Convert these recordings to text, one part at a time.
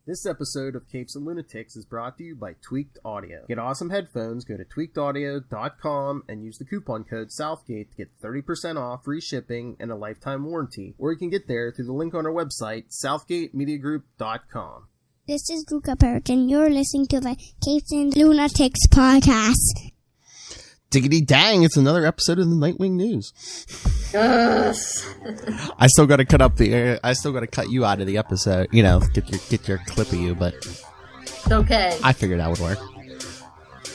This episode of Capes and Lunatics is brought to you by Tweaked Audio. Get awesome headphones, go to tweakedaudio.com and use the coupon code Southgate to get 30% off, free shipping, and a lifetime warranty. Or you can get there through the link on our website, southgatemediagroup.com. This is Luca Perich, and you're listening to the Capes and Lunatics podcast. Diggity dang, it's another episode of the Nightwing news. Yes. I still got to cut you out of the episode. You know, get your clip of you, but It's okay. I figured that would work.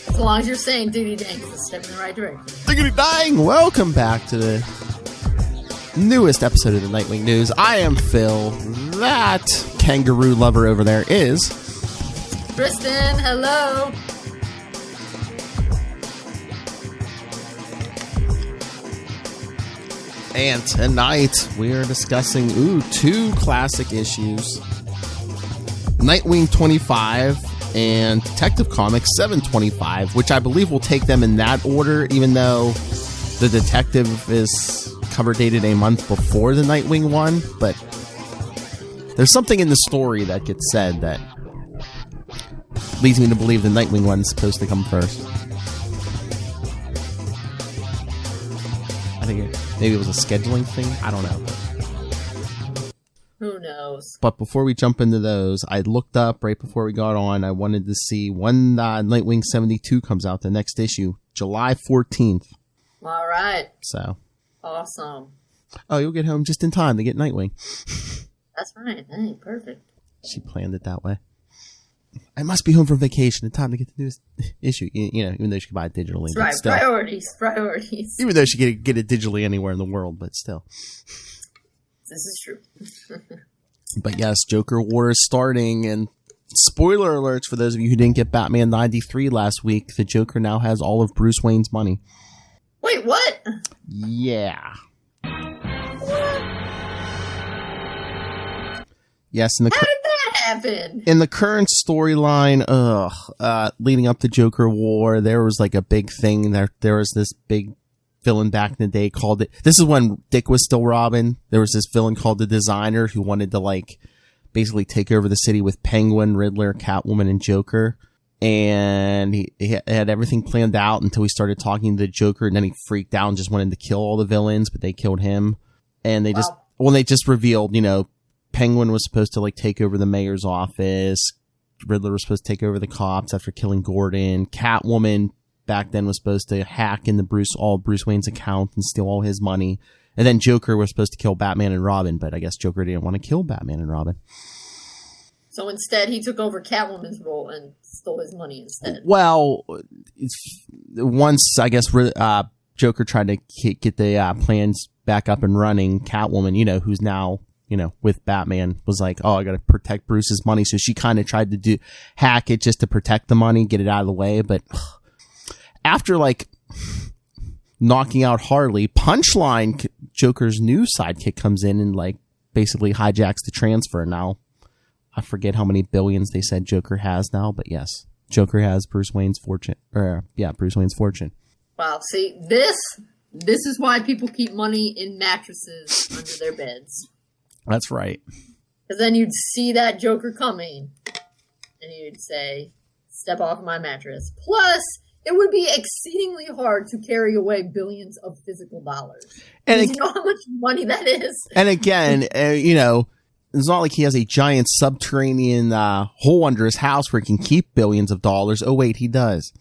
As long as you're saying diggity dang, it's a step in the right direction. Diggity dang! Welcome back to the newest episode of the Nightwing news. I am Phil. That kangaroo lover over there is Kristen, hello. And tonight we are discussing two classic issues: Nightwing 25 and Detective Comics 725, which I believe will take them in that order, even though the Detective is cover dated a month before the Nightwing one. But there's something in the story that gets said that leads me to believe the Nightwing one's supposed to come first. I think maybe it was a scheduling thing. I don't know. Who knows? But before we jump into those, I looked up right before we got on. I wanted to see when Nightwing 72 comes out, the next issue, July 14th. All right. So. Awesome. Oh, you'll get home just in time to get Nightwing. That's right. Hey, perfect. She planned it that way. I must be home from vacation in time to get the newest issue. You know, even though she can buy it digitally. That's right. Still. Priorities. Even though she can get it digitally anywhere in the world, but still. This is true. But yes, Joker War is starting, and spoiler alerts for those of you who didn't get Batman 93 last week, the Joker now has all of Bruce Wayne's money. Wait, what? Yeah. What? Yes, How did that happen? in the current storyline, leading up to Joker War, there was like a big thing. There was this big villain back in the day called it. This is when Dick was still Robin. There was this villain called the Designer who wanted to like basically take over the city with Penguin, Riddler, Catwoman, and Joker. And he had everything planned out until he started talking to the Joker, and then he freaked out and just wanted to kill all the villains, but they killed him. And they just revealed, you know, Penguin was supposed to like take over the mayor's office. Riddler was supposed to take over the cops after killing Gordon. Catwoman back then was supposed to hack into Bruce Wayne's account and steal all his money. And then Joker was supposed to kill Batman and Robin, but I guess Joker didn't want to kill Batman and Robin. So instead, he took over Catwoman's role and stole his money instead. Well, once, I guess, Joker tried to get the plans back up and running, Catwoman, you know, who's now, you know, with Batman, was like, oh, I got to protect Bruce's money. So she kind of tried to hack it just to protect the money, get it out of the way. But after, like, knocking out Harley, Punchline, Joker's new sidekick, comes in and, like, basically hijacks the transfer. Now, I forget how many billions they said Joker has now, but yes, Joker has Bruce Wayne's fortune. Bruce Wayne's fortune. Wow, see, this is why people keep money in mattresses under their beds. That's right. Because then you'd see that Joker coming, and you'd say, step off my mattress. Plus, it would be exceedingly hard to carry away billions of physical dollars. And you know how much money that is? And again, you know, it's not like he has a giant subterranean hole under his house where he can keep billions of dollars. Oh, wait, he does.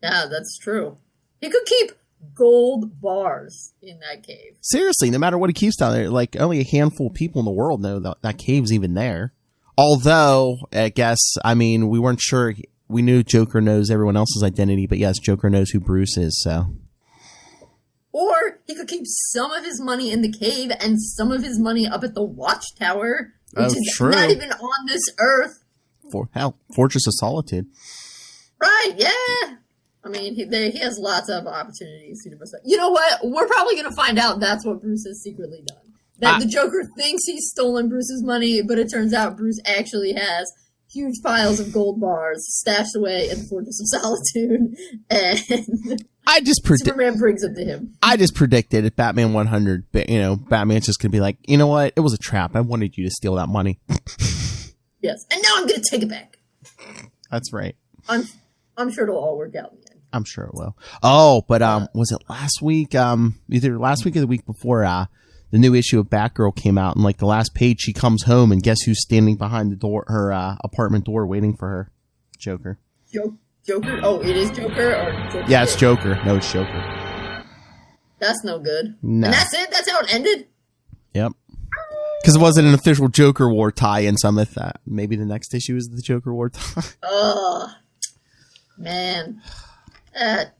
Yeah, that's true. He could keep gold bars in that cave. Seriously, no matter what he keeps down there, like only a handful of people in the world know that cave's even there. Although, I guess, I mean, we weren't sure. We knew Joker knows everyone else's identity, but yes, Joker knows who Bruce is, so. Or he could keep some of his money in the cave and some of his money up at the Watchtower, which is true. Not even on this earth. Fortress of Solitude. Right, yeah. I mean, he has lots of opportunities. You know what? We're probably going to find out that's what Bruce has secretly done. That the Joker thinks he's stolen Bruce's money, but it turns out Bruce actually has huge piles of gold bars stashed away in the Fortress of Solitude, and Superman brings it to him. I just predicted at Batman 100, you know, Batman's just going to be like, you know what? It was a trap. I wanted you to steal that money. Yes, and now I'm going to take it back. That's right. I'm sure it'll all work out in the end. I'm sure it will. Oh, but was it last week? Either last week or the week before, the new issue of Batgirl came out, and like the last page, she comes home, and guess who's standing behind the door, her apartment door, waiting for her? Joker. Joker? Oh, it is Joker? Or Joker? Yeah, it's Joker. No, it's Joker. That's no good. No. And that's it? That's how it ended? Yep. Because it wasn't an official Joker War tie-in, so I'm with that. Maybe the next issue is the Joker War tie. Oh, man. That's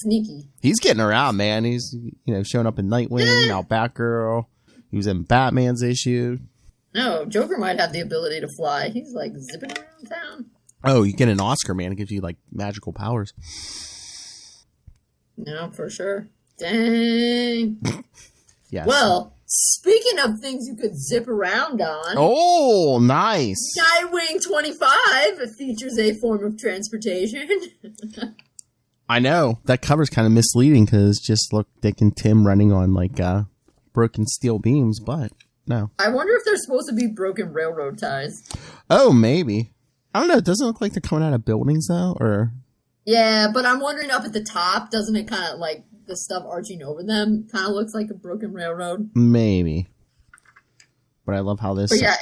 sneaky. He's getting around, man. He's, showing up in Nightwing, now Batgirl. He was in Batman's issue. No, Joker might have the ability to fly. He's like zipping around town. Oh, you get an Oscar, man. It gives you like magical powers. No, for sure. Dang. Yes. Well, speaking of things you could zip around on. Oh, nice. Nightwing 25 features a form of transportation. I know. That cover's kind of misleading because just look Dick and Tim running on like broken steel beams, but no. I wonder if they're supposed to be broken railroad ties. Oh, maybe. I don't know. It doesn't look like they're coming out of buildings though, or... Yeah, but I'm wondering up at the top, doesn't it kind of like the stuff arching over them kind of looks like a broken railroad? Maybe. But I love how this... But yeah,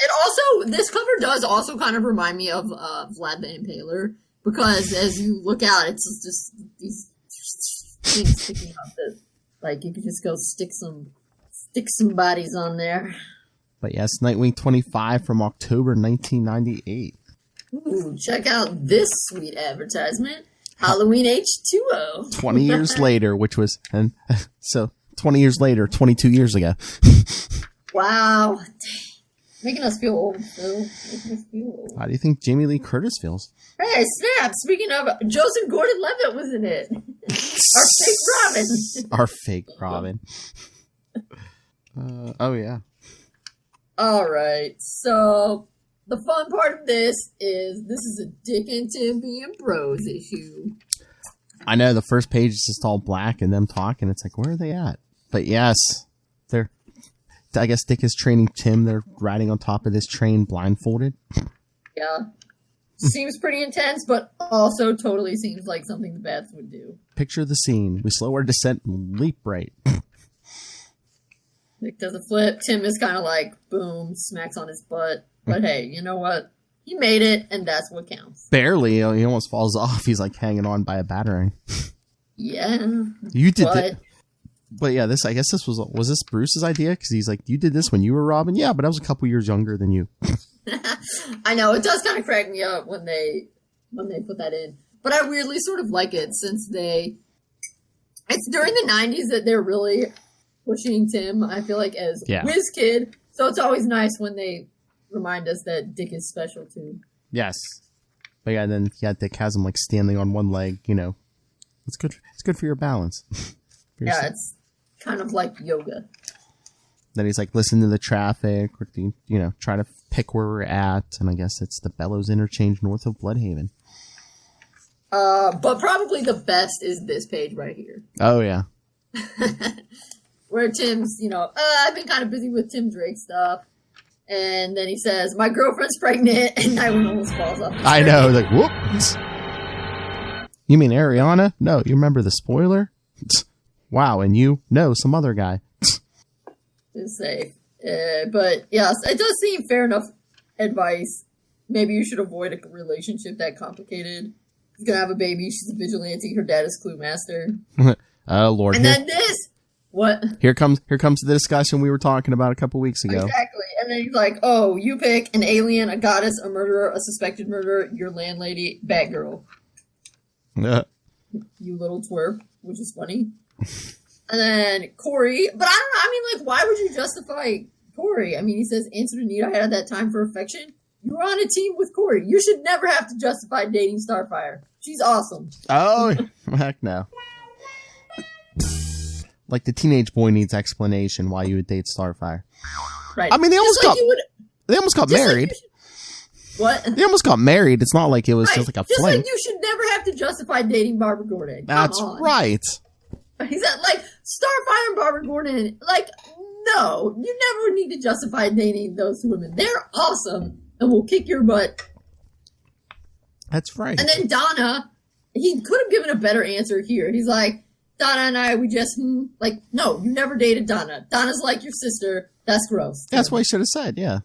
this cover does also kind of remind me of Vlad the Impaler, because as you look out, it's just these things sticking up that, like, you could just go stick some bodies on there. But yes, Nightwing 25 from October 1998. Ooh, check out this sweet advertisement. Halloween H2O. 20 years later, which was... And so, 20 years later, 22 years ago. Wow. Dang. Making us feel old, Phil. Making us feel old. How do you think Jamie Lee Curtis feels? Hey, snap! Speaking of, Joseph Gordon-Levitt was in it. Our fake Robin. Our fake Robin. Oh, yeah. All right, so the fun part of this is a Dick and Tim being bros issue. I know, the first page is just all black and them talking. It's like, where are they at? But yes, I guess Dick is training Tim. They're riding on top of this train blindfolded. Yeah. Seems pretty intense, but also totally seems like something the Bats would do. Picture the scene. We slow our descent and leap right. Dick does a flip. Tim is kind of like, boom, smacks on his butt. But hey, you know what? He made it, and that's what counts. Barely. He almost falls off. He's like hanging on by a battering. Yeah. You did that. But yeah, I guess this was this Bruce's idea? Because he's like, you did this when you were Robin? Yeah, but I was a couple years younger than you. I know, it does kind of crack me up when they put that in. But I weirdly sort of like it since it's during the 90s that they're really pushing Tim, I feel like, as Whiz Kid. So it's always nice when they remind us that Dick is special too. Yes. But yeah, then Dick has him like standing on one leg, It's good for your balance. It's kind of like yoga. Then he's like, listen to the traffic, try to pick where we're at. And I guess it's the Bellows interchange north of Bloodhaven. But probably the best is this page right here. Oh, yeah. Where Tim's, I've been kind of busy with Tim Drake stuff. And then he says, my girlfriend's pregnant, and Nightwing almost falls off. I know, like, whoops. You mean Ariana? No, you remember the spoiler? Wow, and you? No, some other guy. Just safe. But yes, it does seem fair enough advice. Maybe you should avoid a relationship that complicated. He's gonna have a baby. She's a vigilante. Her dad is Clue Master. Oh Lord! And then this. What? Here comes the discussion we were talking about a couple weeks ago. Exactly. And then he's like, "Oh, you pick an alien, a goddess, a murderer, a suspected murderer, your landlady, Batgirl." You little twerp, which is funny. And then Corey, but I don't know. I mean, like, why would you justify Corey? I mean, he says, "Answer to need. I had that time for affection." You were on a team with Corey. You should never have to justify dating Starfire. She's awesome. Oh, heck no. Like the teenage boy needs explanation why you would date Starfire. Right. I mean, they almost got married. What? They almost got married. It's not like it was just like a fling. Like you should never have to justify dating Barbara Gordon. That's right. He's like Starfire and Barbara Gordon. Like, no, you never need to justify dating those women. They're awesome. and we'll kick your butt. That's right. And then Donna, he could have given a better answer here. He's like, Donna and I, we just, like, no, you never dated Donna. Donna's like your sister. That's gross. That's what I should have said, yeah.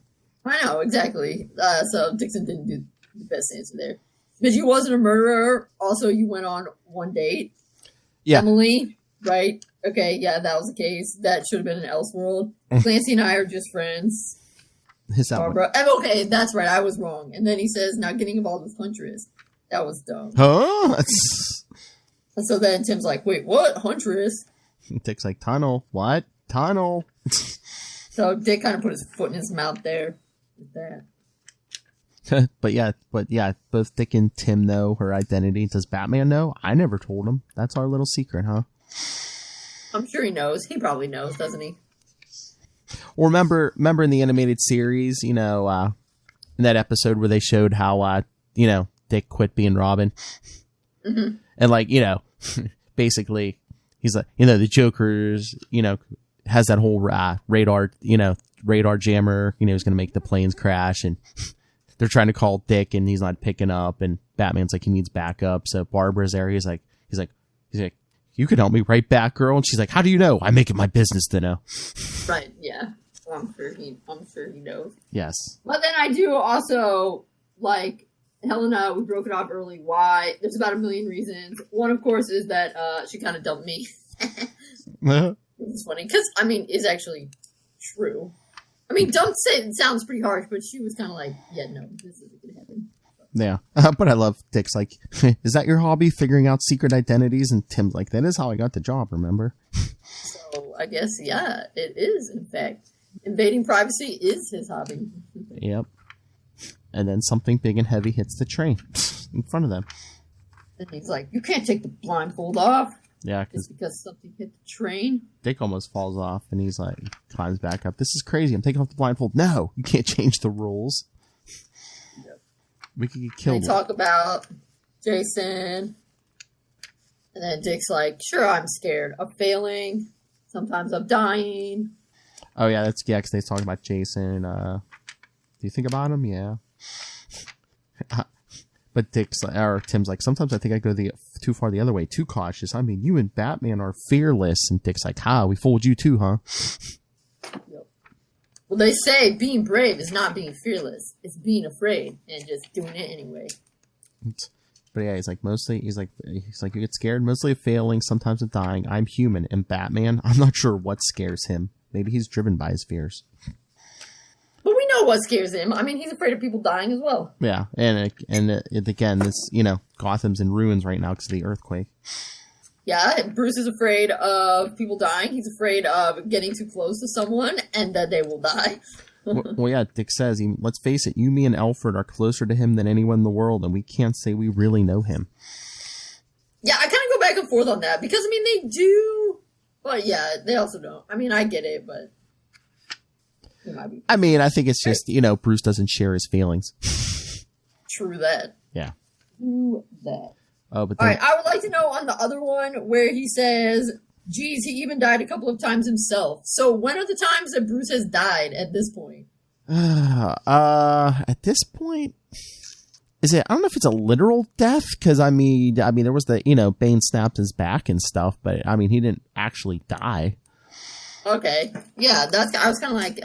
I know, exactly. So Dixon didn't do the best answer there. But you wasn't a murderer. Also, you went on one date. Yeah. Emily, right? Okay, yeah, that was the case. That should have been an Elseworld. Clancy and I are just friends. Barbara. Okay, that's right. I was wrong. And then he says, not getting involved with Huntress. That was dumb. Huh? And so then Tim's like, wait, what? Huntress? Dick's like, Tunnel. What? Tunnel. So Dick kind of put his foot in his mouth there with that. but yeah, both Dick and Tim know her identity. Does Batman know? I never told him. That's our little secret, huh? I'm sure he knows. He probably knows, doesn't he? Well, remember in the animated series, in that episode where they showed how, Dick quit being Robin. Mm-hmm. And basically, he's like, the Joker's, has that whole radar jammer, he's going to make the planes crash, and they're trying to call Dick and he's not picking up, and Batman's like, he needs backup. So Barbara's there. He's like, you can help me right back, girl. And she's like, how do you know? I make it my business to know. Right. Yeah. Well, I'm sure he knows. Yes. But then I do also like Helena. We broke it off early. Why? There's about 1 million reasons. One, of course, is that she kind of dumped me. It's funny because it's actually true. Dumped sounds pretty harsh, but she was kind of like, yeah, no, this isn't gonna happen. Yeah, but I love Dick's like, is that your hobby, figuring out secret identities? And Tim's like, that is how I got the job, remember? So I guess, yeah, it is, in fact. Invading privacy is his hobby. Yep. And then something big and heavy hits the train in front of them. And he's like, you can't take the blindfold off. Yeah, just because something hit the train. Dick almost falls off, and he's like, climbs back up. This is crazy. I'm taking off the blindfold. No, you can't change the rules. Yep. We could get killed. They talk about Jason, and then Dick's like, sure, I'm scared of failing. Sometimes of dying. Oh, yeah, that's, because they talk about Jason. Do you think about him? Yeah. But Tim's like, sometimes I think I go too far the other way, too cautious. You and Batman are fearless. And Dick's like, we fooled you too, huh? Yep. Well, they say being brave is not being fearless. It's being afraid and just doing it anyway. But yeah, he's like, you get scared mostly of failing, sometimes of dying. I'm human. And Batman, I'm not sure what scares him. Maybe he's driven by his fears. But we know what scares him. He's afraid of people dying as well. Yeah, and again, this, Gotham's in ruins right now because of the earthquake. Yeah, Bruce is afraid of people dying. He's afraid of getting too close to someone and that they will die. well, yeah, Dick says, let's face it, you, me, and Alfred are closer to him than anyone in the world, and we can't say we really know him. Yeah, I kind of go back and forth on that because, they do, but yeah, they also don't. I get it, but... I think it's just, Bruce doesn't share his feelings. True that. Yeah. True that. Oh, but all right, I would like to know on the other one where he says, geez, he even died a couple of times himself. So when are the times that Bruce has died at this point? At this point, is it, I don't know if it's a literal death, because there was the, Bane snapped his back and stuff, but he didn't actually die. Okay. Yeah, I was kind of like,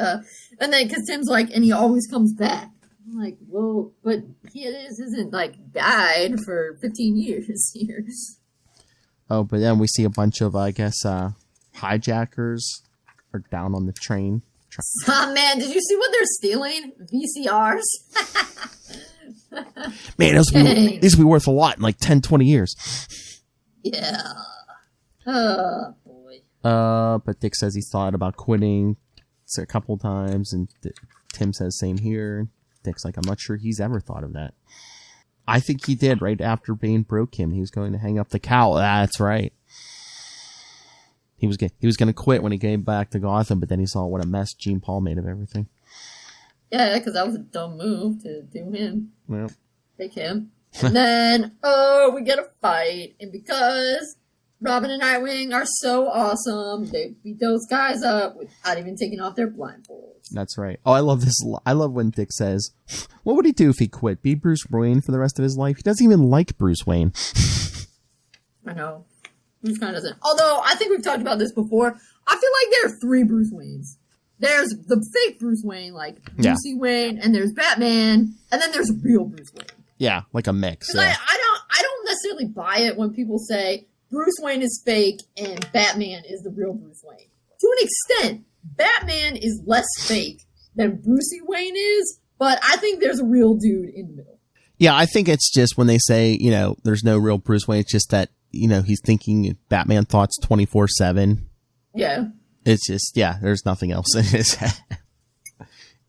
and then, because Tim's like, and he always comes back. I'm like, well, but he isn't, died for 15 years here. Oh, but then we see a bunch of, hijackers are down on the train. Oh, man, did you see what they're stealing? VCRs? Man, these will be worth a lot in 10, 20 years. Yeah. But Dick says he thought about quitting a couple times, and Tim says same here. Dick's like, I'm not sure he's ever thought of that. I think he did right after Bane broke him. He was going to hang up the cowl. That's right. He was going to quit when he came back to Gotham, but then he saw what a mess Jean Paul made of everything. Yeah, because that was a dumb move to do him. Well, Take him. And then, we get a fight, and because Robin and Nightwing are so awesome. They beat those guys up without even taking off their blindfolds. That's right. Oh, I love this. I love when Dick says, what would he do if he quit? Be Bruce Wayne for the rest of his life? He doesn't even like Bruce Wayne. I know. Bruce kind of doesn't. Although, I think we've talked about this before. I feel like there are 3 Bruce Waynes. There's the fake Bruce Wayne, like Brucey Wayne, and there's Batman, and then there's real Bruce Wayne. Yeah, like a mix. Yeah. I don't necessarily buy it when people say Bruce Wayne is fake and Batman is the real Bruce Wayne. To an extent, Batman is less fake than Brucey Wayne is, but I think there's a real dude in the middle. Yeah, I think it's just when they say, there's no real Bruce Wayne, it's just that, he's thinking Batman thoughts 24/7. Yeah. It's just, there's nothing else in his head.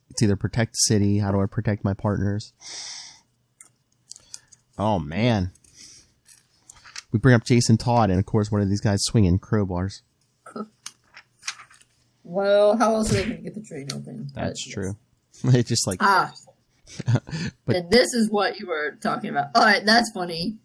It's either protect the city, how do I protect my partners? Oh, man. We bring up Jason Todd, and of course, one of these guys swinging crowbars. Well, how else are they going to get the train open? That's true. It's just like... But and this is what you were talking about. All right, that's funny.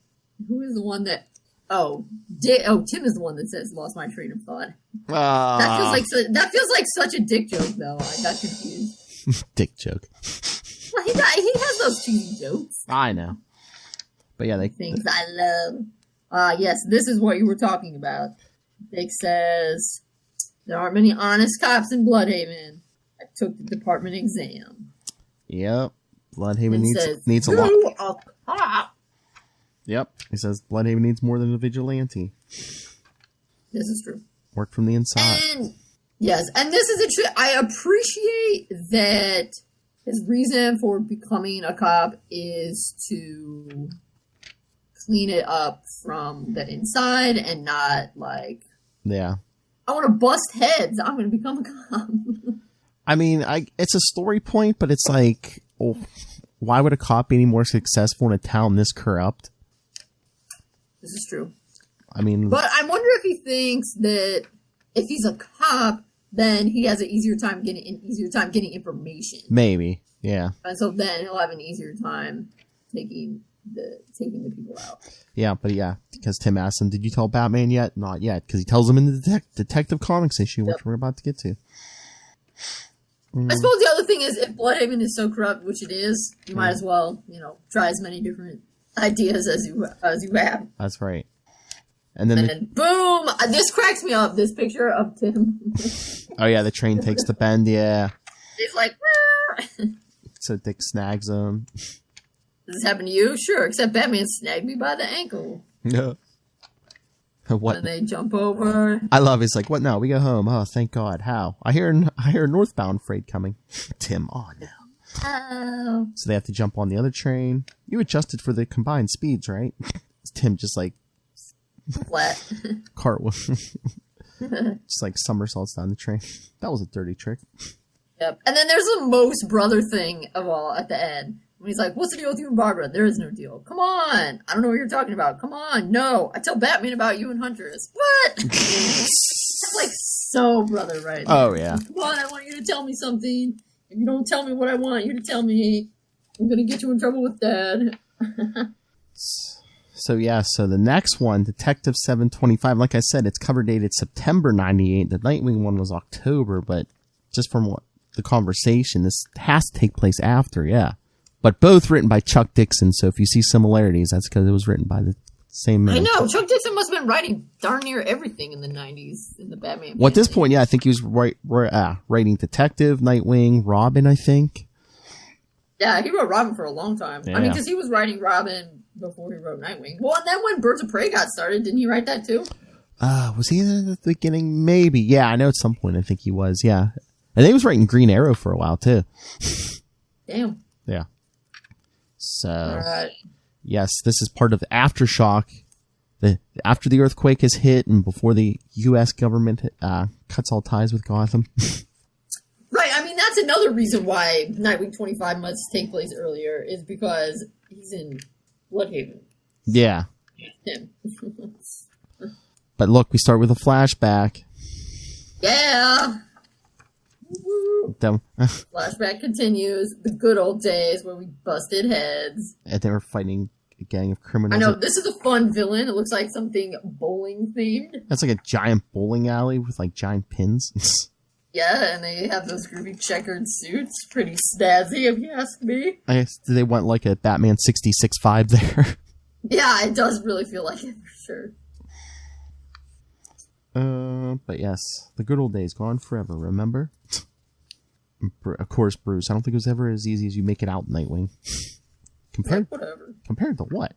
Who is the one that... Tim is the one that says, lost my train of thought. That feels like such a Dick joke, though. I got confused. Dick joke. Well, he has those cheesy jokes. I know. But yeah, things I love. Yes, this is what you were talking about. Dick says, there aren't many honest cops in Bloodhaven. I took the department exam. Yep. Bloodhaven needs a lot. A cop. Yep. He says Bloodhaven needs more than a vigilante. This is true. Work from the inside. And yes, and this is I appreciate that his reason for becoming a cop is to clean it up from the inside and not like, I want to bust heads. I'm going to become a cop. I mean, it's a story point, but it's like, why would a cop be any more successful in a town this corrupt? This is true. I mean... But I wonder if he thinks that if he's a cop, then he has an easier time getting information. Maybe, yeah. And so then he'll have an easier time taking the people out. Yeah, because Tim asked him, did you tell Batman yet? Not yet, because he tells him in the Detective Comics issue, which we're about to get to. I suppose the other thing is, if Bloodhaven is so corrupt, which it is, you might as well, try as many different ideas as you have. That's right. And then boom! This cracks me up. This picture of Tim. Oh yeah, the train takes the bend. Yeah. He's like. So Dick snags him. Does this happen to you? Sure, except Batman snagged me by the ankle. No. What? And they jump over. I love. It's like, what now? We go home. Oh, thank God. How? I hear northbound freight coming. Tim. Oh no. Oh. So they have to jump on the other train. You adjusted for the combined speeds, right? Tim just like flat cartwheel, just like somersaults down the train. That was a dirty trick. Yep. And then there's the most brother thing of all at the end when he's like, "What's the deal with you and Barbara?" There is no deal. Come on, I don't know what you're talking about. Come on, no. I tell Batman about you and Huntress. What? That's like so brother, right? Oh yeah. Come on, I want you to tell me something. If you don't tell me what I want you to tell me, I'm going to get you in trouble with Dad. So the next one, Detective 725, like I said, it's cover dated September 98. The Nightwing one was October, but just from what the conversation, this has to take place after, yeah. But both written by Chuck Dixon, so if you see similarities, that's because it was written by the same man. I know, Chuck Dixon must have been writing darn near everything in the 90s in the Batman Well, at this point, yeah, I think he was writing Detective, Nightwing, Robin, I think. Yeah, he wrote Robin for a long time. Yeah. I mean, because he was writing Robin before he wrote Nightwing. Well, and then when Birds of Prey got started, didn't he write that too? Was he at the beginning? Maybe. Yeah, I know at some point I think he was, yeah. And he was writing Green Arrow for a while, too. Damn. Yeah. So... All right. Yes, this is part of Aftershock. After the earthquake has hit and before the U.S. government cuts all ties with Gotham. Right, I mean, that's another reason why Nightwing 25 must take place earlier, is because he's in Bloodhaven. Yeah. Him. But look, we start with a flashback. Yeah! Flashback continues. The good old days where we busted heads. And they were fighting a gang of criminals. I know, this is a fun villain. It looks like something bowling themed. That's like a giant bowling alley with like giant pins. Yeah, and they have those groovy checkered suits. Pretty snazzy, if you ask me. I guess they want like a Batman 66.5 there. Yeah, it does really feel like it, for sure. But yes, the good old days gone forever, remember? Of course, Bruce, I don't think it was ever as easy as you make it out, Nightwing. Compared to what?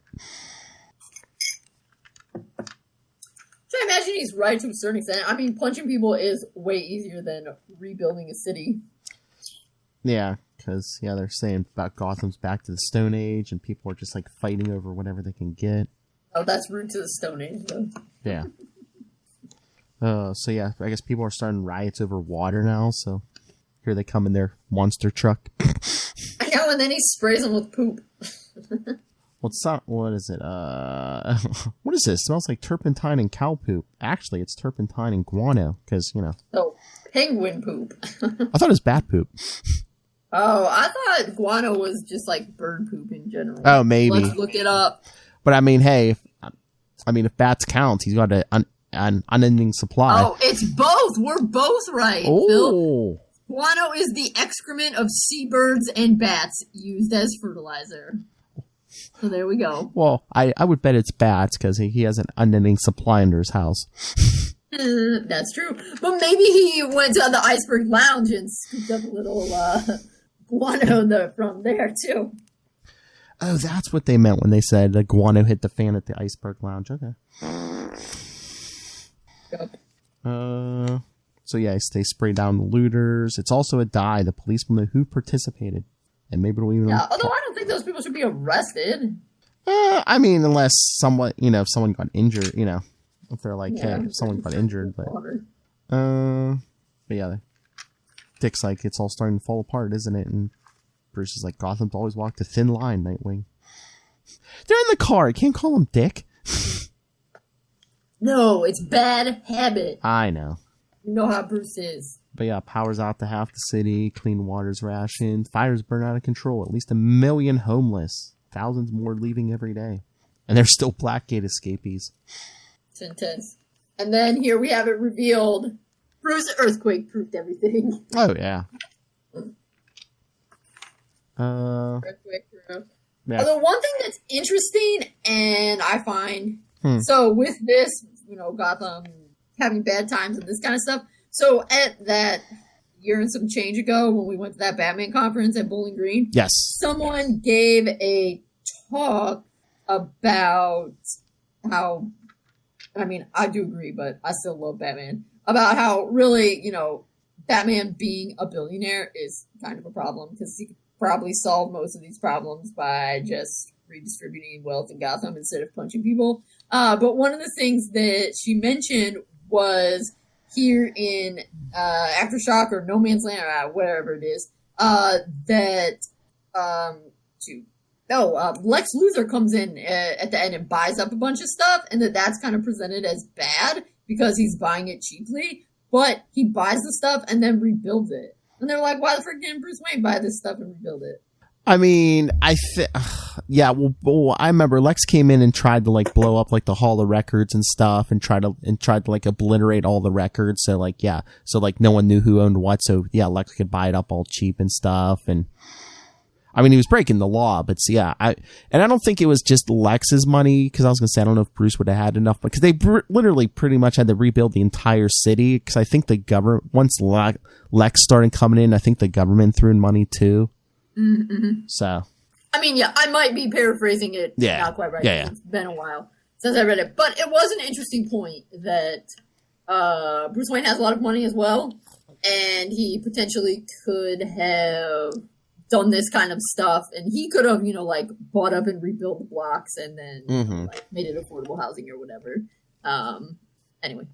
So I imagine he's right to a certain extent. I mean, punching people is way easier than rebuilding a city. Yeah, because, they're saying about Gotham's back to the Stone Age, and people are just, like, fighting over whatever they can get. Oh, that's rude to the Stone Age, though. Yeah. I guess people are starting riots over water now, so here they come in their monster truck. I know, and then he sprays them with poop. Well, it's not, what is it? What is this? It smells like turpentine and cow poop. Actually, it's turpentine and guano, because, Oh, penguin poop. I thought it was bat poop. Oh, I thought guano was just like bird poop in general. Oh, maybe. Let's look it up. But I mean, hey, if bats count, he's got an unending supply. Oh, it's both. We're both right, Oh. Phil. Guano is the excrement of seabirds and bats used as fertilizer. So there we go. Well, I would bet it's bats because he has an unending supply under his house. That's true. But maybe he went to the Iceberg Lounge and scooped up a little guano from there, too. Oh, that's what they meant when they said the guano hit the fan at the Iceberg Lounge. Okay. Yep. So yeah, they spray down the looters. It's also a die. The police will know who participated. And maybe it'll even... Yeah, although I don't think those people should be arrested. Unless someone, if someone got injured, if they're like, hey, someone got injured, but yeah, Dick's like, it's all starting to fall apart, isn't it? And Bruce is like, Gotham's always walked a thin line, Nightwing. They're in the car. I can't call him Dick. No, it's bad habit. I know. You know how Bruce is. But yeah, power's out to half the city, clean water's rationed, fires burn out of control, at least 1 million homeless, thousands more leaving every day. And there's still Blackgate escapees. It's intense. And then here we have it revealed. Bruce earthquake proofed everything. Oh, yeah. Earthquake proof. Yeah. Although one thing that's interesting, and I find, so with this, Gotham having bad times and this kind of stuff, so at that year and some change ago when we went to that Batman conference at Bowling Green, yes, someone gave a talk about how, I do agree, but I still love Batman, about how really, Batman being a billionaire is kind of a problem because he could probably solve most of these problems by just redistributing wealth in Gotham instead of punching people. But one of the things that she mentioned was here in Aftershock or No Man's Land, or whatever it is, Lex Luthor comes in at the end and buys up a bunch of stuff, and that's kind of presented as bad because he's buying it cheaply, but he buys the stuff and then rebuilds it. And they're like, why the frick didn't Bruce Wayne buy this stuff and rebuild it? I remember Lex came in and tried to blow up the Hall of Records and stuff, and tried to obliterate all the records. So no one knew who owned what. So yeah, Lex could buy it up all cheap and stuff. And he was breaking the law, but I don't think it was just Lex's money, because I was gonna say I don't know if Bruce would have had enough, because they literally pretty much had to rebuild the entire city. Because I think the government, once Lex started coming in, I think the government threw in money too. Mm-hmm. So, I might be paraphrasing it. Yeah. Not quite right. Yeah. It's been a while since I read it, but it was an interesting point that Bruce Wayne has a lot of money as well, and he potentially could have done this kind of stuff, and he could have, bought up and rebuilt the blocks and then made it affordable housing or whatever. Anyway,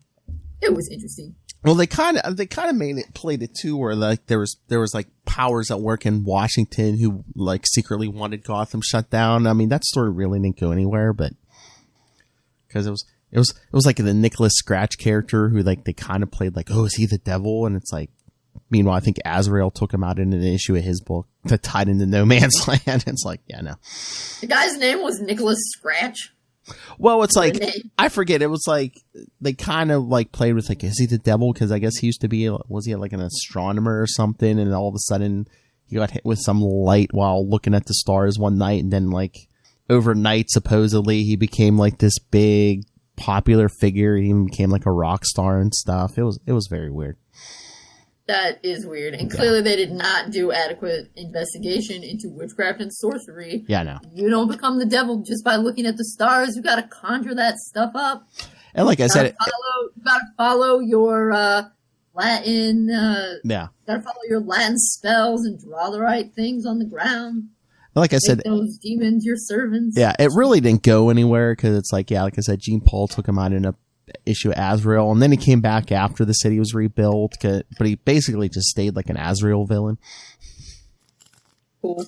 it was interesting. Well, they kind of played it too, where there was powers at work in Washington who secretly wanted Gotham shut down. That story really didn't go anywhere, but because it was like the Nicholas Scratch character who they kind of played oh, is he the devil? And it's Meanwhile, I think Azrael took him out in an issue of his book that tied into No Man's Land. It's like, yeah, no. The guy's name was Nicholas Scratch. Well, it's like, I forget. It was like, they kind of like played with like, is he the devil? Because I guess he used to be, was he like an astronomer or something? And all of a sudden he got hit with some light while looking at the stars one night. And then like overnight, supposedly he became like this big popular figure. He even became like a rock star and stuff. It was very weird. That is weird. And clearly they did not do adequate investigation into witchcraft and sorcery. Yeah, no. You don't become the devil just by looking at the stars. You gotta conjure that stuff up. And like I said, you gotta follow your Latin. Yeah. Gotta follow your Latin spells and draw the right things on the ground. Like I said, those demons your servants. Yeah, it really didn't go anywhere because it's like, yeah, like I said, Jean Paul took him out in a issue of Azrael, and then he came back after the city was rebuilt, but he basically just stayed like an Azrael villain. Cool.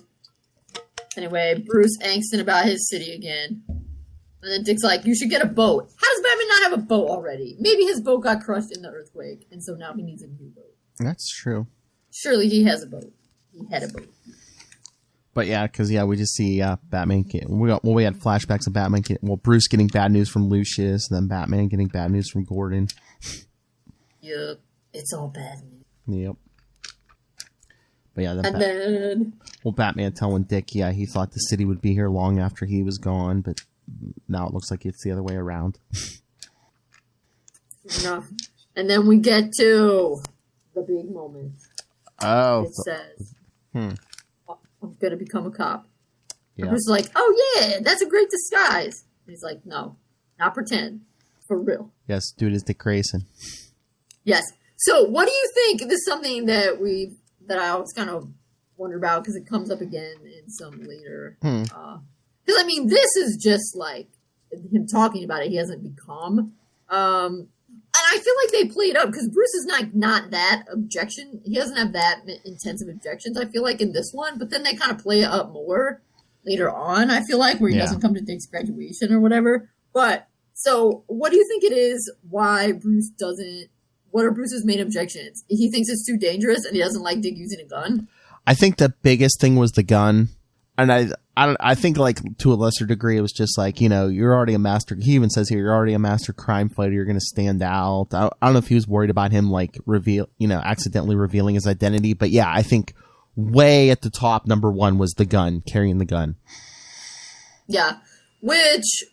Anyway, Bruce angsting about his city again. And then Dick's like, you should get a boat. How does Batman not have a boat already? Maybe his boat got crushed in the earthquake, and so now he needs a new boat. That's true. Surely he has a boat. He had a boat. But yeah, because we just see Batman. We had flashbacks of Batman. Bruce getting bad news from Lucius, and then Batman getting bad news from Gordon. Yep, it's all bad news. Yep. But yeah, then Batman telling Dick, yeah, he thought the city would be here long after he was gone, but now it looks like it's the other way around. Enough. And then we get to the big moment. Oh, it says, I'm gonna become a cop. Yeah. Bruce is like, oh yeah, that's a great disguise. And he's like, no, not pretend. For real. Yes, dude is Dick Grayson. Yes. So what do you think? This is something that I always kind of wonder about because it comes up again in some later. Because I mean, this is just like him talking about it. He hasn't become. And I feel like they play it up because Bruce is not that objection. He doesn't have that intensive objections, I feel like, in this one. But then they kind of play it up more later on, I feel like, where he doesn't come to Dick's graduation or whatever. But, so, what do you think it is why Bruce doesn't... What are Bruce's main objections? He thinks it's too dangerous and he doesn't like Dick using a gun? I think the biggest thing was the gun. And I think, like, to a lesser degree, it was just like, you're already a master. He even says here, you're already a master crime fighter. You're going to stand out. I don't know if he was worried about him, like, accidentally revealing his identity. But yeah, I think way at the top, number one was the gun, carrying the gun. Yeah. Which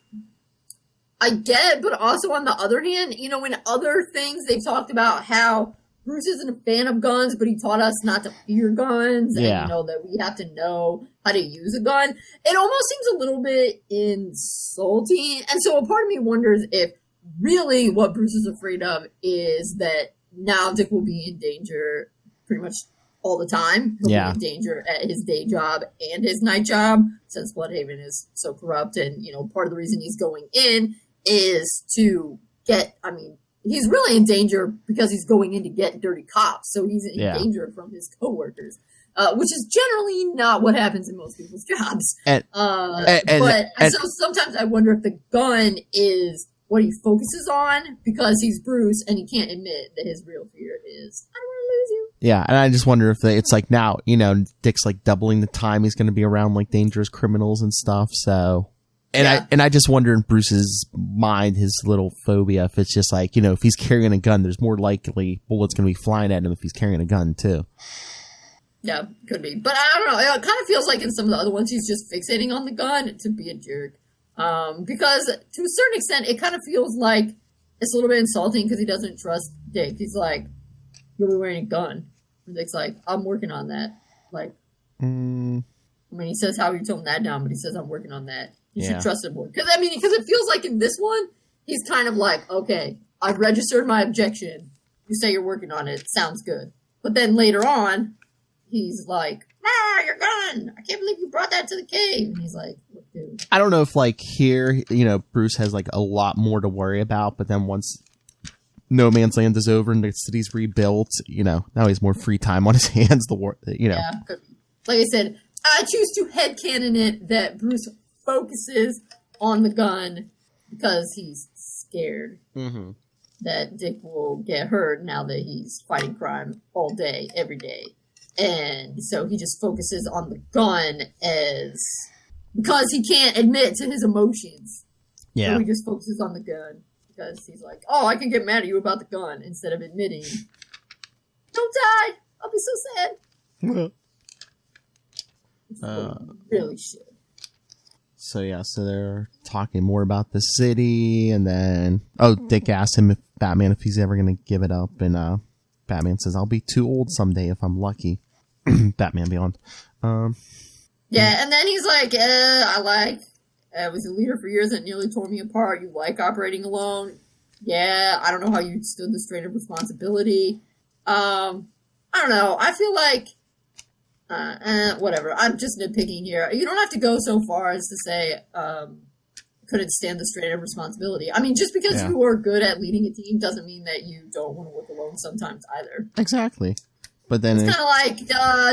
I get, but also on the other hand, in other things, they've talked about how Bruce isn't a fan of guns, but he taught us not to fear guns, and that we have to know how to use a gun. It almost seems a little bit insulting, and so a part of me wonders if really what Bruce is afraid of is that now Dick will be in danger pretty much all the time. He'll be in danger at his day job and his night job, since Bloodhaven is so corrupt, and part of the reason he's going in is to get, he's really in danger because he's going in to get dirty cops. So he's in danger from his coworkers, which is generally not what happens in most people's jobs. So sometimes I wonder if the gun is what he focuses on because he's Bruce and he can't admit that his real fear is, I don't want to lose you. Yeah, and I just wonder if it's like now, Dick's like doubling the time he's going to be around like dangerous criminals and stuff. So... And I just wonder in Bruce's mind, his little phobia, if it's just like, if he's carrying a gun, there's more likely bullets going to be flying at him if he's carrying a gun too. Yeah, could be. But I don't know. It kind of feels like in some of the other ones, he's just fixating on the gun to be a jerk. Because to a certain extent, it kind of feels like it's a little bit insulting because he doesn't trust Dick. He's like, you'll be wearing a gun. And Dick's like, I'm working on that. Like, he says how you tone that down, but he says, I'm working on that. You should trust him more. Because it feels like in this one, he's kind of like, okay, I've registered my objection. You say you're working on it. Sounds good. But then later on, he's like, your gun. I can't believe you brought that to the cave. And he's like, look, dude. I don't know if like here, Bruce has like a lot more to worry about. But then once No Man's Land is over and the city's rebuilt, now he has more free time on his hands. Yeah, could be. Like I said, I choose to headcanon it that Bruce focuses on the gun because he's scared. Mm-hmm. that Dick will get hurt now that he's fighting crime all day, every day. And so he just focuses on the gun because he can't admit to his emotions. Yeah. So he just focuses on the gun because he's like, oh, I can get mad at you about the gun instead of admitting, don't die. I'll be so sad. Really should. So they're talking more about the city, and then Dick asks him if he's ever going to give it up, and Batman says, I'll be too old someday if I'm lucky. Batman Beyond. Yeah, and then he's like, I was a leader for years that nearly tore me apart. You like operating alone? Yeah, I don't know how you stood the strain of responsibility. I don't know. I feel like, whatever. I'm just nitpicking here. You don't have to go so far as to say, couldn't stand the strain of responsibility. I mean, just because you are good at leading a team doesn't mean that you don't want to work alone sometimes either. Exactly. But then it's kind of like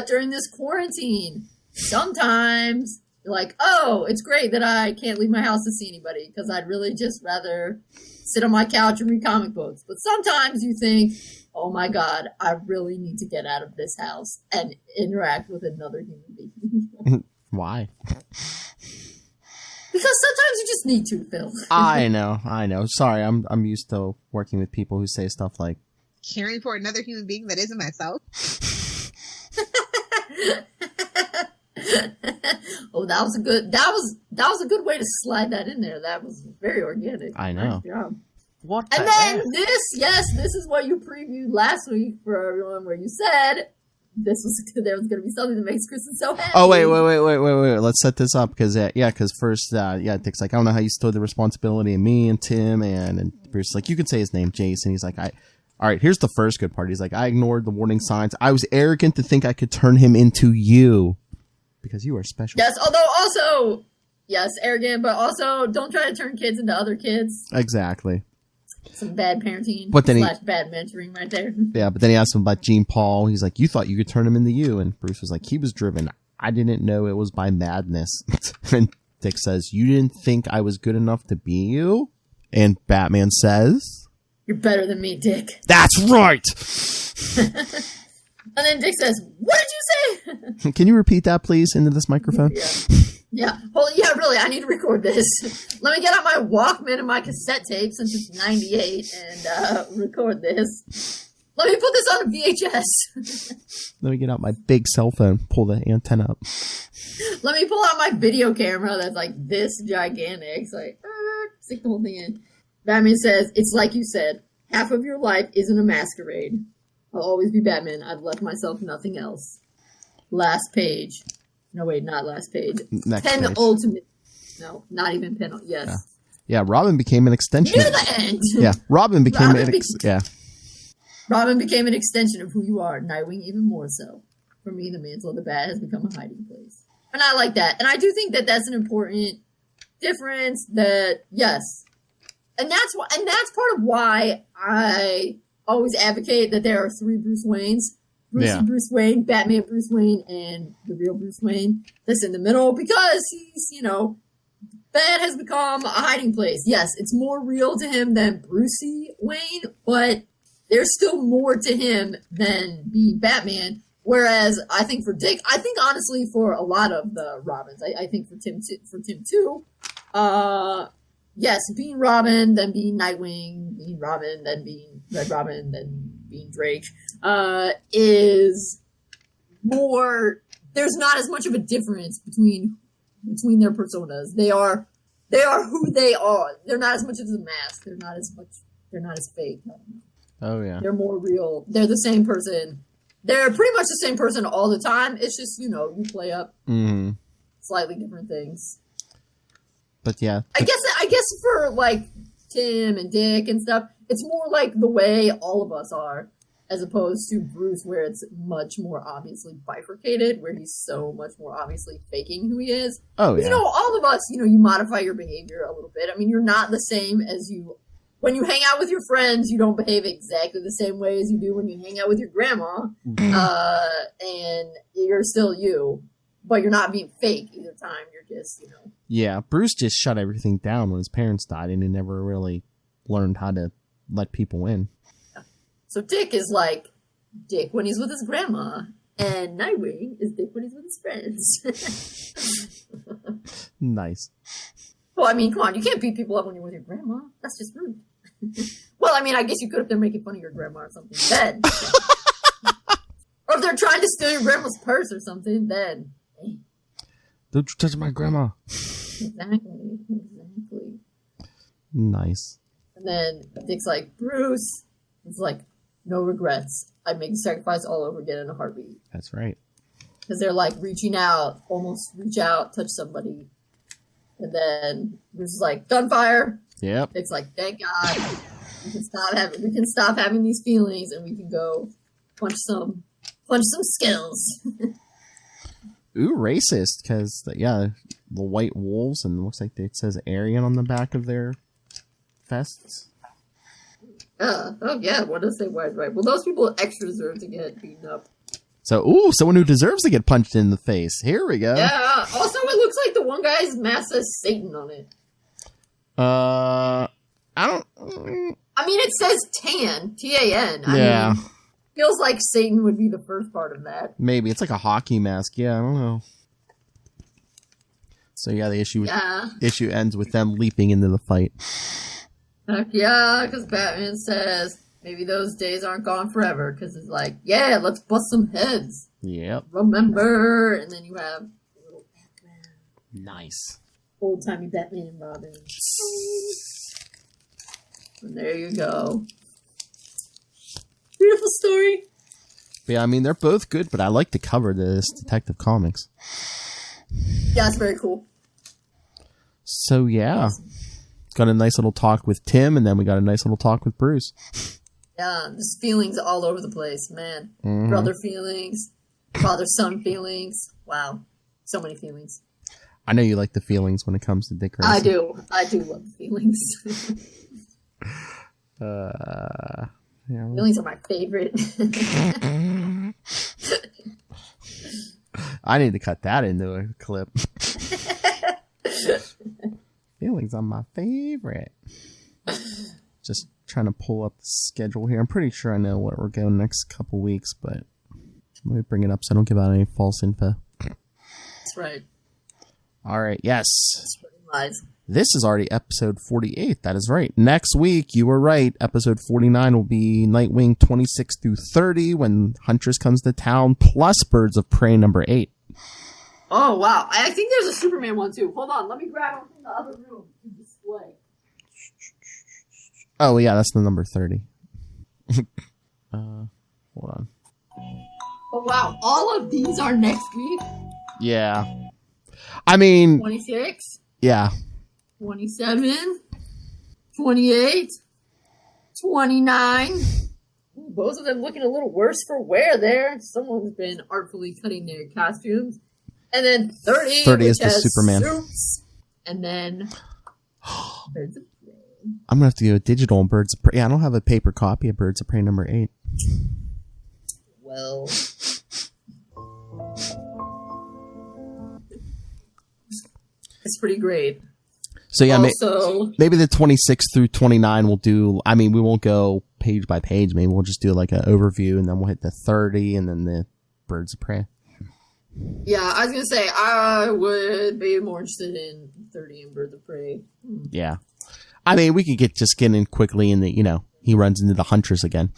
during this quarantine. Sometimes you're like, oh, it's great that I can't leave my house to see anybody because I'd really just rather sit on my couch and read comic books. But sometimes you think, oh my God, I really need to get out of this house and interact with another human being. Why? Because sometimes you just need to, Phil. I know. Sorry, I'm used to working with people who say stuff like, caring for another human being that isn't myself. Oh, that was a good way to slide that in there. That was very organic. I know. Nice job. What? And then this is what you previewed last week for everyone, where you said there was going to be something that makes Kristen so happy. Oh wait. Let's set this up because first, Dick's like, I don't know how you stood the responsibility of me and Tim and Bruce is like, you could say his name, Jason. He's like, all right, here's the first good part. He's like, I ignored the warning signs. I was arrogant to think I could turn him into you because you are special. Yes, although also, yes, arrogant, but also don't try to turn kids into other kids. Exactly. Some bad parenting / bad mentoring right there. Yeah, but then he asked him about Gene Paul. He's like, you thought you could turn him into you. And Bruce was like, he was driven. I didn't know it was by madness. And Dick says, you didn't think I was good enough to be you? And Batman says, you're better than me, Dick. That's right! And then Dick says, what did you say? Can you repeat that, please, into this microphone? Yeah. Well, yeah, really, I need to record this. Let me get out my Walkman and my cassette tape since it's 98 and record this. Let me put this on a VHS. Let me get out my big cell phone, pull the antenna up. Let me pull out my video camera that's like this gigantic. It's like, stick the whole thing in. Batman says, it's like you said, half of your life isn't a masquerade. I'll always be Batman. I've left myself nothing else. Last page. No, wait, not last page. Next page. Ultimate. No, not even pen. Yes. Yeah, Robin became an extension. Near the end. Yeah, Robin became Robin became an extension of who you are. Nightwing even more so. For me, the mantle of the bat has become a hiding place. And I like that. And I do think that that's an important difference that, yes. And that's part of why I always advocate that there are 3 Bruce Waynes. Bruce Wayne, Batman Bruce Wayne, and the real Bruce Wayne that's in the middle, because he's, Bat has become a hiding place. Yes, it's more real to him than Brucey Wayne, but there's still more to him than being Batman. Whereas I think for Dick, I think honestly for a lot of the Robins, I think for Tim too, yes, being Robin, then being Nightwing, being Robin, then being Red Robin, then being Drake, is more, there's not as much of a difference between their personas. They are who they are. They're not as much as a mask. They're not as fake. Oh yeah. They're more real. They're the same person. They're pretty much the same person all the time. It's just, you play up slightly different things. But yeah. I guess for like Tim and Dick and stuff, it's more like the way all of us are, as opposed to Bruce, where it's much more obviously bifurcated, where he's so much more obviously faking who he is. Oh yeah. All of us, you modify your behavior a little bit. I mean, you're not the same as you. When you hang out with your friends, you don't behave exactly the same way as you do when you hang out with your grandma, and you're still you, but you're not being fake either time. You're just, Yeah, Bruce just shut everything down when his parents died, and he never really learned how to let people in. So Dick is like Dick when he's with his grandma, and Nightwing is Dick when he's with his friends. Nice. Well, I mean, come on, you can't beat people up when you're with your grandma. That's just rude. Well, I mean, I guess you could if they're making fun of your grandma or something. Then. Or if they're trying to steal your grandma's purse or something, then. Hey. Don't you touch my grandma. Exactly. Nice. And then Dick's like, Bruce. It's like, no regrets. I'd make the sacrifice all over again in a heartbeat. That's right. Because they're like reaching out, almost reach out, touch somebody. And then Bruce is like, gunfire. Yep. It's like, thank God. We can stop having these feelings and we can go punch some skills. Ooh, racist, because, the white wolves, and it looks like it says Aryan on the back of their vests. Oh, yeah, what does say white, right? Well, those people extra deserve to get beaten up. So, someone who deserves to get punched in the face. Here we go. Yeah, also it looks like the one guy's mask says Satan on it. I don't... I mean, it says Tan, T-A-N. Yeah. I mean, feels like Satan would be the first part of that. Maybe. It's like a hockey mask. Yeah, I don't know. So, the issue ends with them leaping into the fight. Heck yeah, because Batman says maybe those days aren't gone forever. Because it's like, yeah, let's bust some heads. Yep. Remember? And then you have a little background. Nice. Old-timey Batman and Robin. And there you go. Beautiful story. Yeah, I mean, they're both good, but I like the cover of this Detective Comics. Yeah, it's very cool. So, yeah. Got a nice little talk with Tim, and then we got a nice little talk with Bruce. Yeah, there's feelings all over the place, man. Mm-hmm. Brother feelings, father-son feelings. Wow. So many feelings. I know you like the feelings when it comes to Dick Grayson. I do. I do love the feelings. Feelings are my favorite. I need to cut that into a clip. Feelings are my favorite. Just trying to pull up the schedule here. I'm pretty sure I know where we're going next couple weeks, but let me bring it up so I don't give out any false info. That's right. All right, yes. Lies. This is already episode 48. That is right. Next week, you were right. Episode 49 will be Nightwing 26 through 30 when Huntress comes to town, plus Birds of Prey number 8. Oh, wow. I think there's a Superman one, too. Hold on. Let me grab one from the other room to display. Oh, yeah, that's the number 30. Hold on. Oh, wow. All of these are next week? Yeah. I mean... 26? Yeah. 27? 28? 29? Ooh, both of them looking a little worse for wear there. Someone's been artfully cutting their costumes. And then 30, 30 which is the has Superman. Suits. And then Birds of Prey. I'm going to have to do a digital on Birds of Prey. Yeah, I don't have a paper copy of Birds of Prey number 8. Well... It's pretty great. So yeah, also, maybe the 26 through 29 we'll do. I mean, we won't go page by page. Maybe we'll just do like an overview, and then we'll hit the 30, and then the Birds of Prey. Yeah, I was gonna say I would be more interested in 30 and Birds of Prey. Yeah, I mean, we could get in quickly, and he runs into the Huntress again.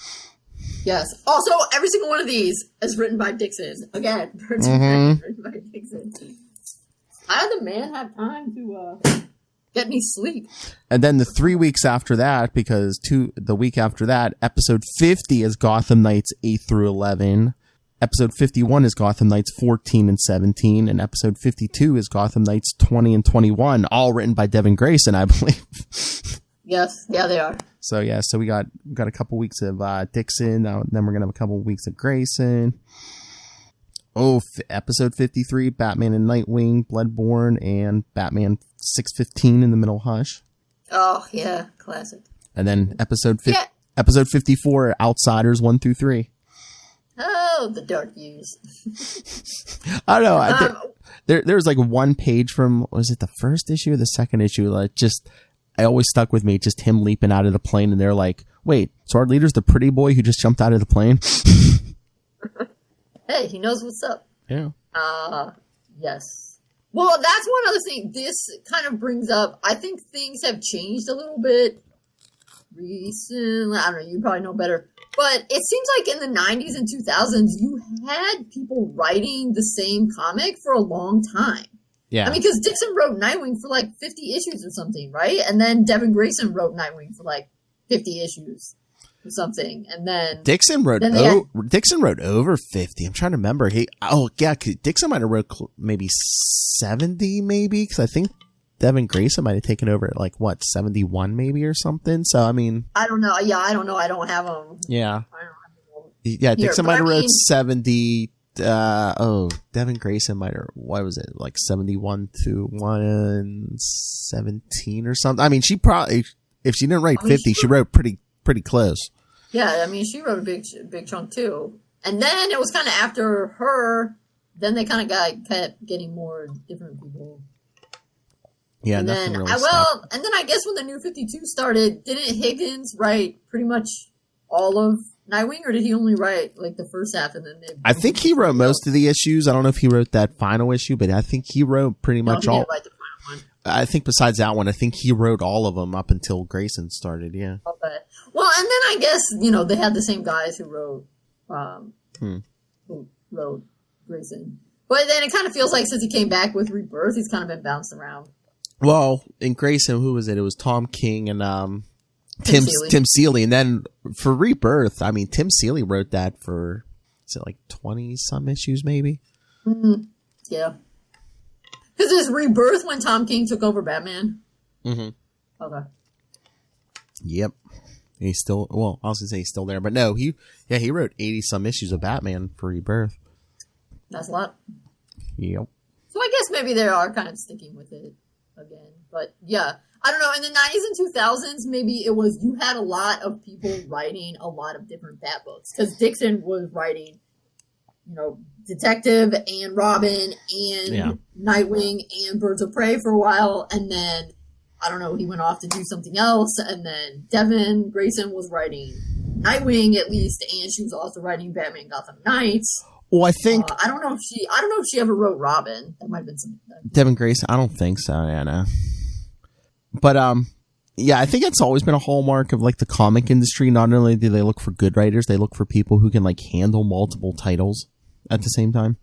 Yes. Also, every single one of these is written by Dixon. Again, Birds of Prey written by Dixon. How did the man have time to get any sleep? And then the 3 weeks after that, because the week after that, episode 50 is Gotham Knights 8 through 11. Episode 51 is Gotham Knights 14 and 17. And episode 52 is Gotham Knights 20 and 21, all written by Devin Grayson, I believe. Yes. Yeah, they are. So, yeah, so we got a couple weeks of Dixon. Then we're going to have a couple weeks of Grayson. Oh, episode 53, Batman and Nightwing, Bloodborne, and Batman 615 in the middle hush. Oh, yeah. Classic. And then episode 54, Outsiders 1 through 3. Oh, the dark years. I don't know. There was like one page from, was it the first issue or the second issue? Like, it always stuck with me. Just him leaping out of the plane, and they're like, Wait, so our leader's the pretty boy who just jumped out of the plane? Hey, he knows what's up. Yeah. Yes. Well, that's one other thing. This kind of brings up, I think things have changed a little bit recently. I don't know, you probably know better. But it seems like in the 90s and 2000s, you had people writing the same comic for a long time. Yeah. I mean, because Dixon wrote Nightwing for like 50 issues or something, right? And then Devin Grayson wrote Nightwing for like 50 issues or something. And then Dixon wrote over 50. I'm trying to remember. Dixon might have wrote maybe 70 maybe, because I think Devin Grayson might have taken over at like 71 maybe or something. So I mean, I don't know. Yeah, I don't know. I don't have them. Yeah. I don't have them. Yeah, Dixon might have wrote 70. Devin Grayson might have, what was it, like 71 to 117 or something. I mean, she probably, if she didn't write 50, she wrote pretty close. Yeah, I mean, she wrote a big chunk too. And then it was kind of after her, then they kind of kept getting more different people. Yeah, and nothing then, really and then I guess when the New 52 started, didn't Higgins write pretty much all of Nightwing, or did he only write like the first half and then I think he wrote most of the issues. I don't know if he wrote that final issue, but I think he wrote pretty much all. Write the final one. I think besides that one, I think he wrote all of them up until Grayson started. Yeah. Okay. Well, and then I guess they had the same guys who wrote Grayson, but then it kind of feels like since he came back with Rebirth, he's kind of been bounced around. Well, in Grayson, who was it? It was Tom King and Tim Seeley. And then for Rebirth, I mean, Tim Seeley wrote that for, is it like 20-some issues maybe? Mm-hmm. Yeah. Because it's Rebirth when Tom King took over Batman? Mm-hmm. Okay. Yep. He's still, well, I was going to say he's still there. But no, he wrote 80-some issues of Batman for Rebirth. That's a lot. Yep. So I guess maybe they are kind of sticking with it again. But yeah, I don't know. In the 90s and 2000s, maybe it was you had a lot of people writing a lot of different Bat books. Because Dixon was writing, Detective and Robin and Nightwing and Birds of Prey for a while. And then, I don't know, he went off to do something else. And then Devin Grayson was writing Nightwing at least. And she was also writing Batman Gotham Knights. Well, I think I don't know if she ever wrote Robin. That might have been something. Devin Grayson. I don't think so. Yeah, no. But I think it's always been a hallmark of like the comic industry. Not only do they look for good writers, they look for people who can like handle multiple titles at the same time.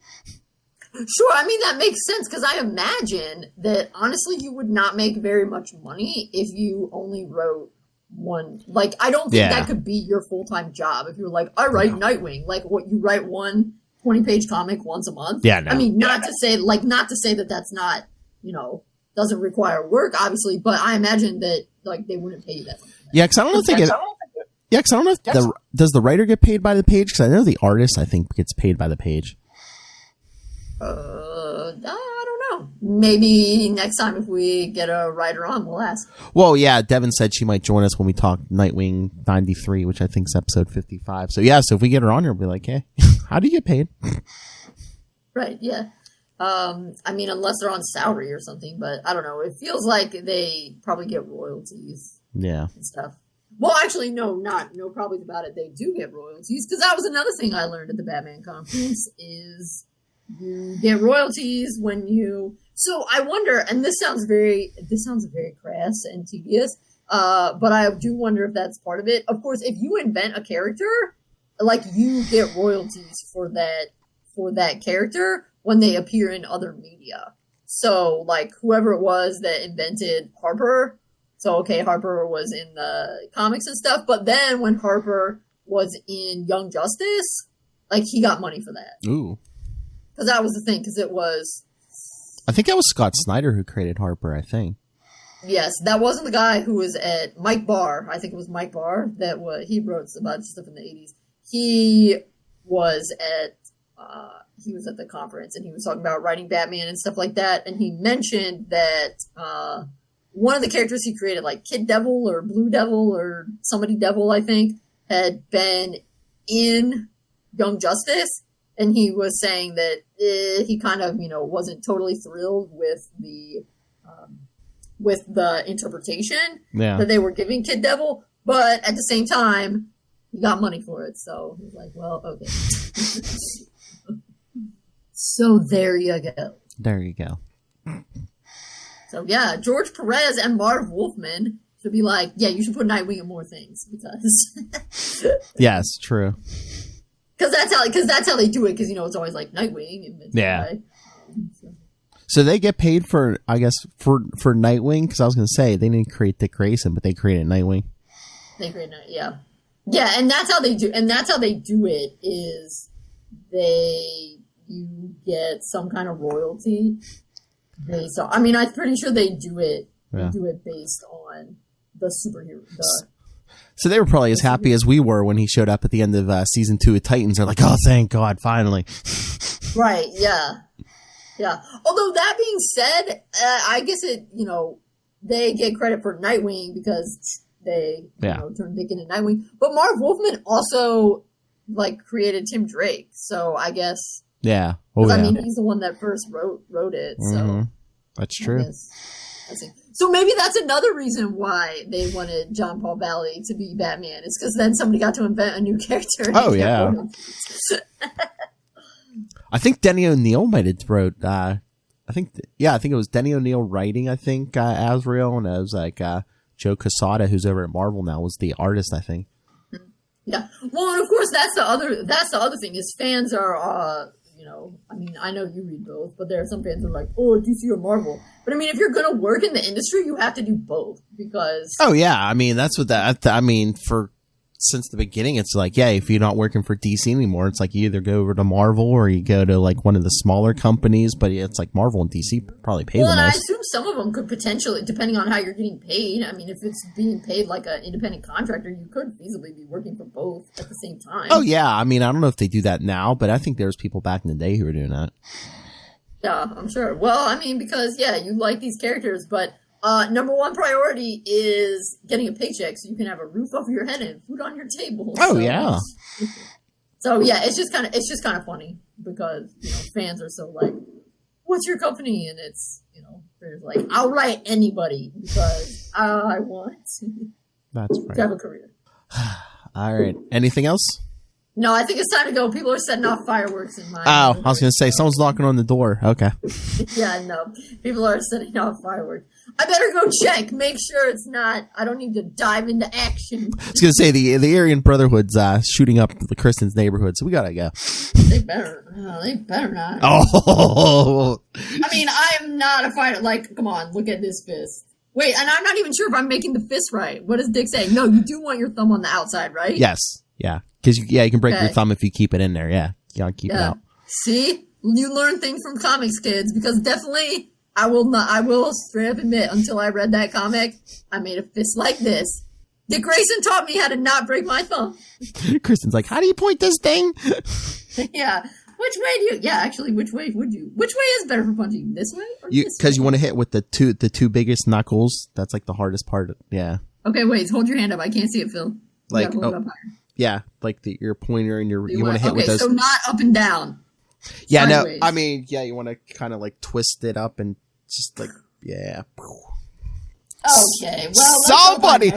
Sure, I mean that makes sense because I imagine that honestly you would not make very much money if you only wrote one. Like I don't think that could be your full-time job if you were like, I write Nightwing. Like what you write one 20-page comic once a month. Yeah, no. I mean, not to say that that's not, doesn't require work, obviously, but I imagine that like they wouldn't pay you that much. Yeah, because I don't know if does the writer get paid by the page? Because I know the artist, I think, gets paid by the page. I don't know. Maybe next time if we get a writer on, we'll ask. Well, yeah, Devin said she might join us when we talk Nightwing 93, which I think is episode 55. So yeah, so if we get her on here, we'll be like, hey, how do you get paid? Right, yeah. I mean, unless they're on salary or something, but I don't know. It feels like they probably get royalties. Yeah. And stuff. Well, actually, no problems about it. They do get royalties because that was another thing I learned at the Batman conference is you get royalties when you. So I wonder, and this sounds very crass and tedious, but I do wonder if that's part of it. Of course, if you invent a character, like you get royalties for that character when they appear in other media. So, like, whoever it was that invented Harper, so, okay, Harper was in the comics and stuff, but then when Harper was in Young Justice, like, he got money for that. Ooh. Because that was the thing, because it was... I think that was Scott Snyder who created Harper, I think. Yes, that wasn't the guy who was at Mike Barr. I think it was Mike Barr he wrote a bunch of stuff in the 80s. He was at the conference and he was talking about writing Batman and stuff like that. And he mentioned that one of the characters he created, like Kid Devil or Blue Devil or somebody Devil, I think, had been in Young Justice. And he was saying that he kind of, wasn't totally thrilled with the interpretation that they were giving Kid Devil. But at the same time, he got money for it, so he's like, well, okay. So there you go. There you go. So yeah, George Perez and Marv Wolfman should be like, yeah, you should put Nightwing in more things because Yes, true. Because that's how they do it. Because it's always like Nightwing and yeah. So they get paid for, I guess, for Nightwing. Because I was going to say they didn't create Dick Grayson, but they created Nightwing. They create yeah, and that's how they do. And that's how they do it is you get some kind of royalty. I'm pretty sure they do it. Yeah. They do it based on the superhero. So they were probably as happy as we were when he showed up at the end of season 2 of Titans. They're like, oh, thank God, finally. Right, yeah. Yeah. Although that being said, I guess they get credit for Nightwing because they turned Dick into Nightwing. But Marv Wolfman also created Tim Drake. So I guess. Yeah. He's the one that first wrote it. So mm-hmm. That's true. So maybe that's another reason why they wanted John Paul Valley to be Batman. It's because then somebody got to invent a new character. Oh, yeah. I think Denny O'Neil might have wrote, I think it was Denny O'Neil writing, Azrael, and it was Joe Quesada, who's over at Marvel now, was the artist, I think. Yeah. Well, and of course, that's the other thing is fans are, I know you read both, but there are some fans who are like, oh, DC or Marvel. But if you're going to work in the industry, you have to do both because. Oh yeah, that's what since the beginning, it's like, yeah, if you're not working for DC anymore, it's like you either go over to Marvel or you go to one of the smaller companies. But it's like Marvel and DC probably pay the most. Well, and I assume some of them could potentially, depending on how you're getting paid. If it's being paid like an independent contractor, you could feasibly be working for both at the same time. Oh yeah, I don't know if they do that now, but I think there's people back in the day who were doing that. Yeah, I'm sure. Well, because you like these characters, but. Number one priority is getting a paycheck so you can have a roof over your head and food on your table. Oh, yeah. So yeah, it's just kind of funny because fans are so like, "What's your company?" And it's they're like, "I'll write anybody because I want to have a career." All right. Anything else? No, I think it's time to go. People are setting off fireworks in my. Oh, I was going to say someone's knocking on the door. Okay. Yeah, no, people are setting off fireworks. I better go check. Make sure it's not. I don't need to dive into action. I was going to say the Aryan Brotherhood's shooting up the Kristen's neighborhood, so we gotta go. They better not. Oh. I am not a fighter. Come on, look at this fist. Wait, and I'm not even sure if I'm making the fist right. What does Dick say? No, you do want your thumb on the outside, right? Yes. Yeah. Because you can break your thumb if you keep it in there. Yeah. You gotta keep it out. See? You learn things from comics, kids, because definitely I will straight up admit, until I read that comic, I made a fist like this. Dick Grayson taught me how to not break my thumb. Kristen's like, how do you point this thing? Yeah. Which way which way would you? Which way is better for punching? This way or this way? Because you want to hit with the two biggest knuckles. That's the hardest part. Yeah. Okay, wait. Hold your hand up. I can't see it, Phil. You hold it up higher. Yeah, your pointer and you want to hit with those. So not up and down. Yeah, sideways. No, you want to kind of twist it up and just yeah. Okay, well,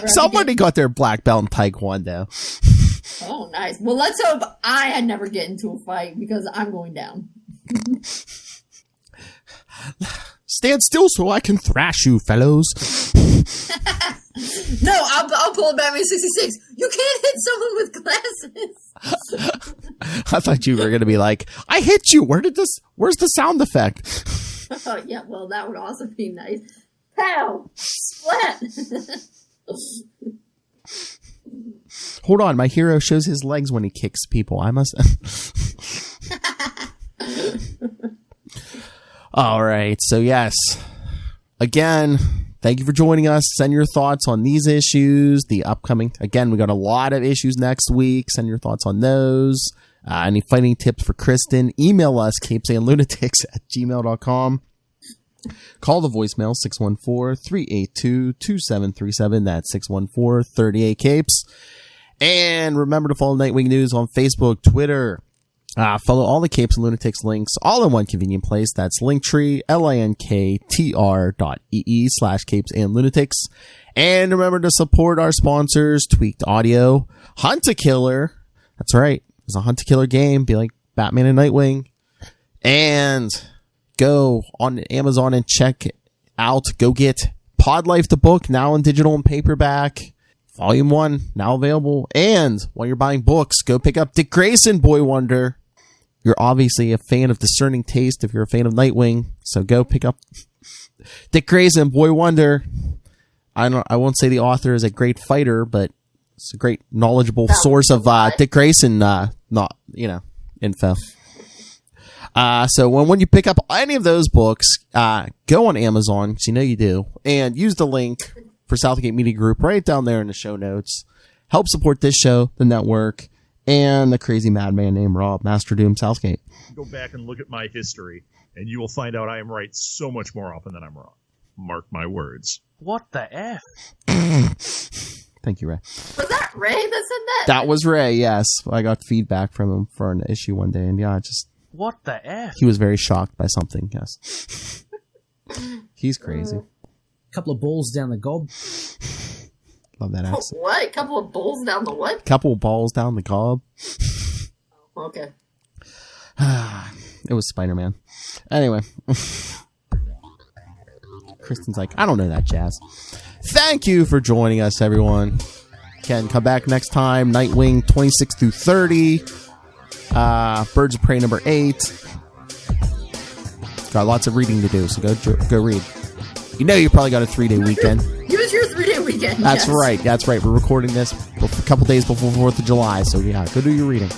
somebody got their black belt in Taekwondo. Oh, nice. Well, let's hope I never get into a fight because I'm going down. Stand still so I can thrash you, fellows. No, I'll pull a Batman 66. You can't hit someone with glasses. I thought you were going to be like, I hit you. Where's the sound effect? Oh, yeah, well, that would also be nice. Pow! Splat! Hold on, my hero shows his legs when he kicks people. I must... All right, so yes. Again, thank you for joining us. Send your thoughts on these issues, the upcoming... Again, we got a lot of issues next week. Send your thoughts on those. Any fighting tips for Kristen, email us, capesandlunatics@gmail.com. Call the voicemail, 614-382-2737. That's 614-38-CAPES. And remember to follow Nightwing News on Facebook, Twitter, Follow all the Capes and Lunatics links all in one convenient place. That's Linktree, linktr.ee/Capes and Lunatics. And remember to support our sponsors, Tweaked Audio, Hunt a Killer. That's right. It's a Hunt a Killer game. Be like Batman and Nightwing. And go on Amazon and check out. Go get Pod Life the book, now in digital and paperback. Volume 1, now available. And while you're buying books, go pick up Dick Grayson, Boy Wonder. You're obviously a fan of Discerning Taste if you're a fan of Nightwing. So go pick up Dick Grayson, Boy Wonder. I won't say the author is a great fighter, but it's a great knowledgeable source of Dick Grayson, info. So when you pick up any of those books, go on Amazon, because you know you do, and use the link for Southgate Media Group right down there in the show notes. Help support this show, the network, and the crazy madman named Rob, Master Doom Southgate. Go back and look at my history, and you will find out I am right so much more often than I'm wrong. Mark my words. What the F? Thank you, Ray. Was that Ray that said that? That was Ray, yes. I got feedback from him for an issue one day, and What the F? he was very shocked by something, yes. He's crazy. Couple of balls down the gob. Love that accent. What? A couple of bulls down the what? Couple of balls down the gob. Okay. It was Spider-Man. Anyway. Kristen's like, I don't know that jazz. Thank you for joining us, everyone. Ken, come back next time. Nightwing 26 through 30. Birds of Prey number 8. Got lots of reading to do, so go read. You know you probably got a 3-day weekend. Use your 3-day weekend. That's right. That's right. We're recording this a couple days before 4th of July, so yeah, go do your reading.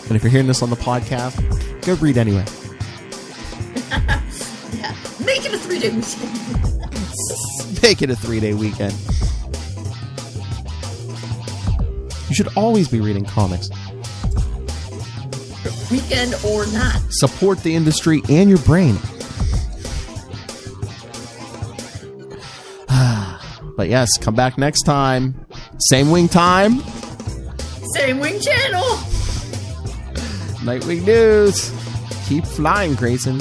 And if you're hearing this on the podcast, go read anyway. Yeah. Make it a 3-day weekend. Make it a 3-day weekend. You should always be reading comics. Weekend or not. Support the industry and your brain. But yes, come back next time. Same wing time. Same wing channel. Nightwing News. Keep flying, Grayson.